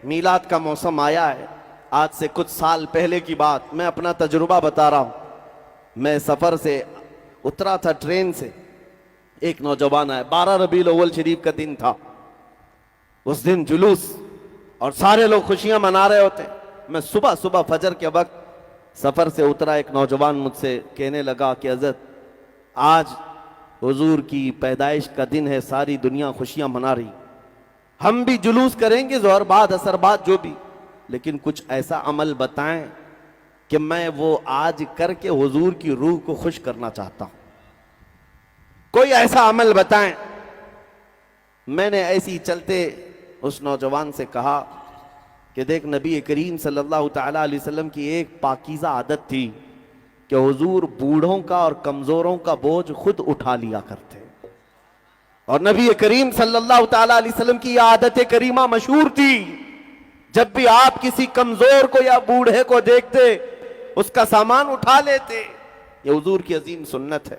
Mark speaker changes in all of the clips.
Speaker 1: میلاد کا موسم آیا ہے. آج سے کچھ سال پہلے کی بات، میں اپنا تجربہ بتا رہا ہوں. میں سفر سے اترا تھا ٹرین سے، ایک نوجوان آیا. 12 ربیع الاول شریف کا دن تھا. اس دن جلوس اور سارے لوگ خوشیاں منا رہے ہوتے. میں صبح فجر کے وقت سفر سے اترا. ایک نوجوان مجھ سے کہنے لگا کہ حضرت آج حضور کی پیدائش کا دن ہے، ساری دنیا خوشیاں منا رہی، ہم بھی جلوس کریں گے ظہر بعد عصر بعد جو بھی، لیکن کچھ ایسا عمل بتائیں کہ میں وہ آج کر کے حضور کی روح کو خوش کرنا چاہتا ہوں. کوئی ایسا عمل بتائیں. میں نے ایسی چلتے اس نوجوان سے کہا کہ دیکھ، نبی کریم صلی اللہ تعالیٰ علیہ وسلم کی ایک پاکیزہ عادت تھی کہ حضور بوڑھوں کا اور کمزوروں کا بوجھ خود اٹھا لیا کرتے. اور نبی کریم صلی اللہ تعالیٰ علیہ وسلم کی یہ عادت کریمہ مشہور تھی، جب بھی آپ کسی کمزور کو یا بوڑھے کو دیکھتے اس کا سامان اٹھا لیتے. یہ حضور کی عظیم سنت ہے.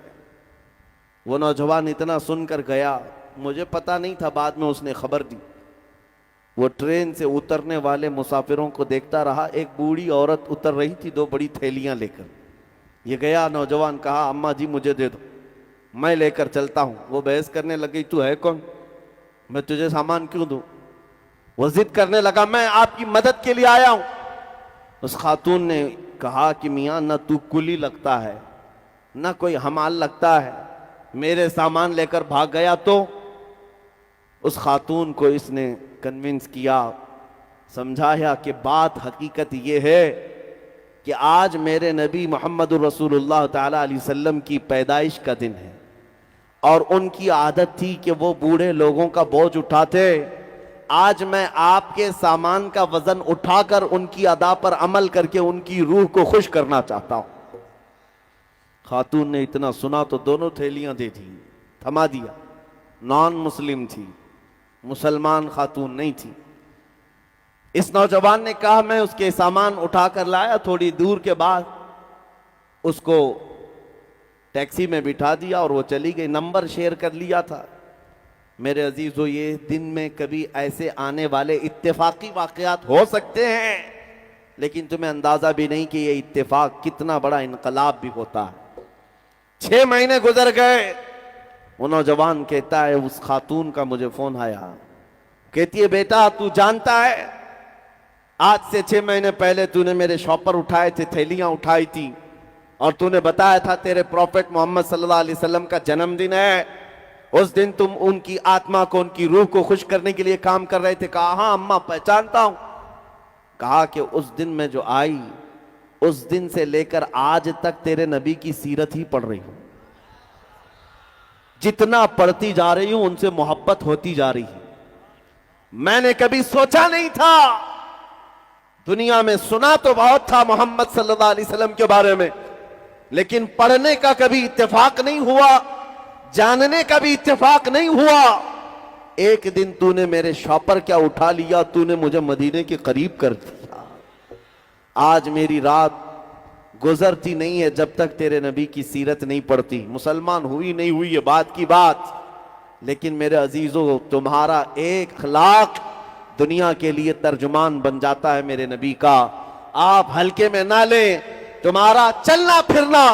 Speaker 1: وہ نوجوان اتنا سن کر گیا، مجھے پتا نہیں تھا، بعد میں اس نے خبر دی. وہ ٹرین سے اترنے والے مسافروں کو دیکھتا رہا. ایک بوڑھی عورت اتر رہی تھی 2 بڑی تھیلیاں لے کر. یہ گیا نوجوان، کہا اماں جی مجھے دے دو، میں لے کر چلتا ہوں. وہ بحث کرنے لگی، تو ہے کون، میں تجھے سامان کیوں دوں. وہ ضد کرنے لگا، میں آپ کی مدد کے لیے آیا ہوں. اس خاتون نے کہا کہ میاں نہ تو کلی لگتا ہے نہ کوئی حمال لگتا ہے، میرے سامان لے کر بھاگ گیا. تو اس خاتون کو اس نے کنونس کیا، سمجھایا کہ بات حقیقت یہ ہے کہ آج میرے نبی محمد الرسول اللہ تعالیٰ علیہ وسلم کی پیدائش کا دن ہے، اور ان کی عادت تھی کہ وہ بوڑھے لوگوں کا بوجھ اٹھاتے. آج میں آپ کے سامان کا وزن اٹھا کر ان کی ادا پر عمل کر کے ان کی روح کو خوش کرنا چاہتا ہوں. خاتون نے اتنا سنا تو دونوں تھیلیاں دے دی، تھما دیا. نان مسلم تھی، مسلمان خاتون نہیں تھی. اس نوجوان نے کہا میں اس کے سامان اٹھا کر لایا. تھوڑی دور کے بعد اس کو ٹیکسی میں بٹھا دیا اور وہ چلی گئی. نمبر شیئر کر لیا تھا. میرے عزیزو، یہ دن میں کبھی ایسے آنے والے اتفاقی واقعات ہو سکتے ہیں، لیکن تمہیں اندازہ بھی نہیں کہ یہ اتفاق کتنا بڑا انقلاب بھی ہوتا ہے. 6 مہینے گزر گئے. وہ نوجوان کہتا ہے اس خاتون کا مجھے فون آیا، کہتی ہے بیٹا تو جانتا ہے آج سے 6 مہینے پہلے تو نے میرے شاپر اٹھائے تھے، تھیلیاں اٹھائی تھی، اور تو نے بتایا تھا تیرے پروفیٹ محمد صلی اللہ علیہ وسلم کا جنم دن ہے. اس دن تم ان کی آتما کو، ان کی روح کو خوش کرنے کے لیے کام کر رہے تھے. کہا ہاں اماں پہچانتا ہوں. کہا کہ اس دن میں جو آئی، اس دن سے لے کر آج تک تیرے نبی کی سیرت ہی پڑھ رہی ہوں. جتنا پڑھتی جا رہی ہوں ان سے محبت ہوتی جا رہی ہے. میں نے کبھی سوچا نہیں تھا، دنیا میں سنا تو بہت تھا محمد صلی اللہ علیہ وسلم کے بارے میں، لیکن پڑھنے کا کبھی اتفاق نہیں ہوا، جاننے کا بھی اتفاق نہیں ہوا. ایک دن تو نے میرے شاپر کیا اٹھا لیا، تو نے مجھے مدینے کے قریب کر دیا. آج میری رات گزرتی نہیں ہے جب تک تیرے نبی کی سیرت نہیں پڑھتی. مسلمان ہوئی نہیں ہوئی یہ بات کی بات، لیکن میرے عزیزو تمہارا ایک اخلاق دنیا کے لیے ترجمان بن جاتا ہے میرے نبی کا. آپ ہلکے میں نہ لیں. تمہارا چلنا پھرنا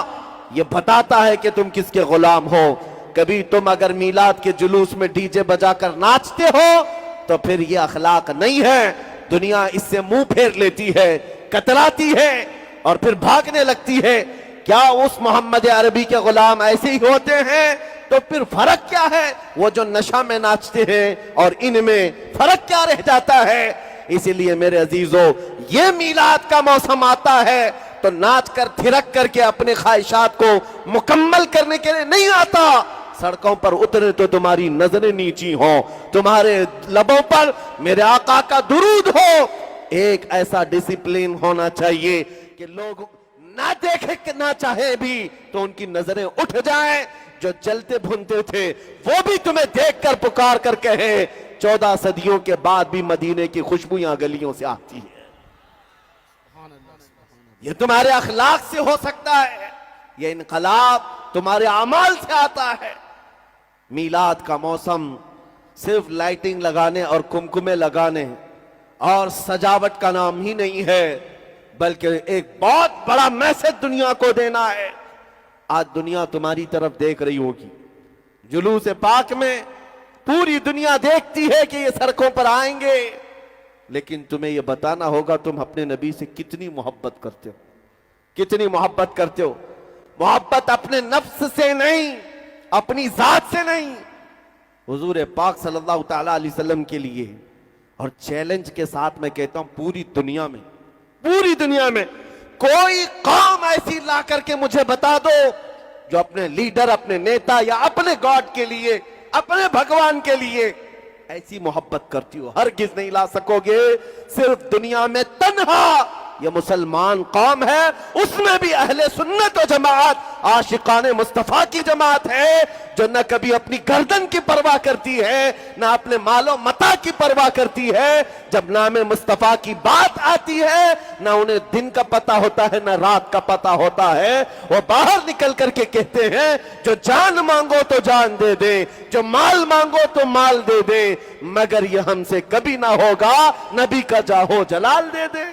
Speaker 1: یہ بتاتا ہے کہ تم کس کے غلام ہو. کبھی تم اگر میلاد کے جلوس میں ڈی جے بجا کر ناچتے ہو تو پھر یہ اخلاق نہیں ہے. دنیا اس سے منہ پھیر لیتی ہے، کتراتی ہے اور پھر بھاگنے لگتی ہے. کیا اس محمد عربی کے غلام ایسے ہی ہوتے ہیں؟ تو پھر فرق کیا ہے؟ وہ جو نشہ میں ناچتے ہیں اور ان میں فرق کیا رہ جاتا ہے؟ اسی لیے میرے عزیزو، یہ میلاد کا موسم آتا ہے تو ناچ کر تھرک کر کے اپنے خواہشات کو مکمل کرنے کے لیے نہیں آتا. سڑکوں پر اترے تو تمہاری نظریں نیچی ہوں، تمہارے لبوں پر میرے آقا کا درود ہو. ایک ایسا ڈسپلین ہونا چاہیے کہ لوگ نہ دیکھے نہ چاہے بھی تو ان کی نظریں اٹھ جائیں. جو جلتے بھنتے تھے وہ بھی تمہیں دیکھ کر پکار کر کہیں 14 صدیوں کے بعد بھی مدینے کی خوشبویاں گلیوں سے آتی ہیں. یہ تمہارے اخلاق سے ہو سکتا ہے، یہ انقلاب تمہارے اعمال سے آتا ہے. میلاد کا موسم صرف لائٹنگ لگانے اور کمکمے لگانے اور سجاوٹ کا نام ہی نہیں ہے، بلکہ ایک بہت بڑا میسج دنیا کو دینا ہے۔ آج دنیا تمہاری طرف دیکھ رہی ہوگی، جلوس پاک میں پوری دنیا دیکھتی ہے کہ یہ سڑکوں پر آئیں گے، لیکن تمہیں یہ بتانا ہوگا تم اپنے نبی سے کتنی محبت کرتے ہو، کتنی محبت کرتے ہو۔ محبت اپنے نفس سے نہیں، اپنی ذات سے نہیں، حضور پاک صلی اللہ تعالیٰ علیہ وسلم کے لیے۔ اور چیلنج کے ساتھ میں کہتا ہوں پوری دنیا میں کوئی قوم ایسی لا کر کے مجھے بتا دو جو اپنے لیڈر، اپنے نیتا یا اپنے گاڈ کے لیے، اپنے بھگوان کے لیے ایسی محبت کرتی ہو، ہرگز نہیں لا سکو گے۔ صرف دنیا میں تنہا یہ مسلمان قوم ہے، اس میں بھی اہل سنت و جماعت عاشقان مصطفیٰ کی جماعت ہے، جو نہ کبھی اپنی گردن کی پرواہ کرتی ہے، نہ اپنے مال و متاع کی پرواہ کرتی ہے۔ جب نام مصطفیٰ کی بات آتی ہے، نہ انہیں دن کا پتہ ہوتا ہے نہ رات کا پتہ ہوتا ہے، وہ باہر نکل کر کے کہتے ہیں جو جان مانگو تو جان دے دے، جو مال مانگو تو مال دے دے، مگر یہ ہم سے کبھی نہ ہوگا، نبی کا جاہو جلال دے دے۔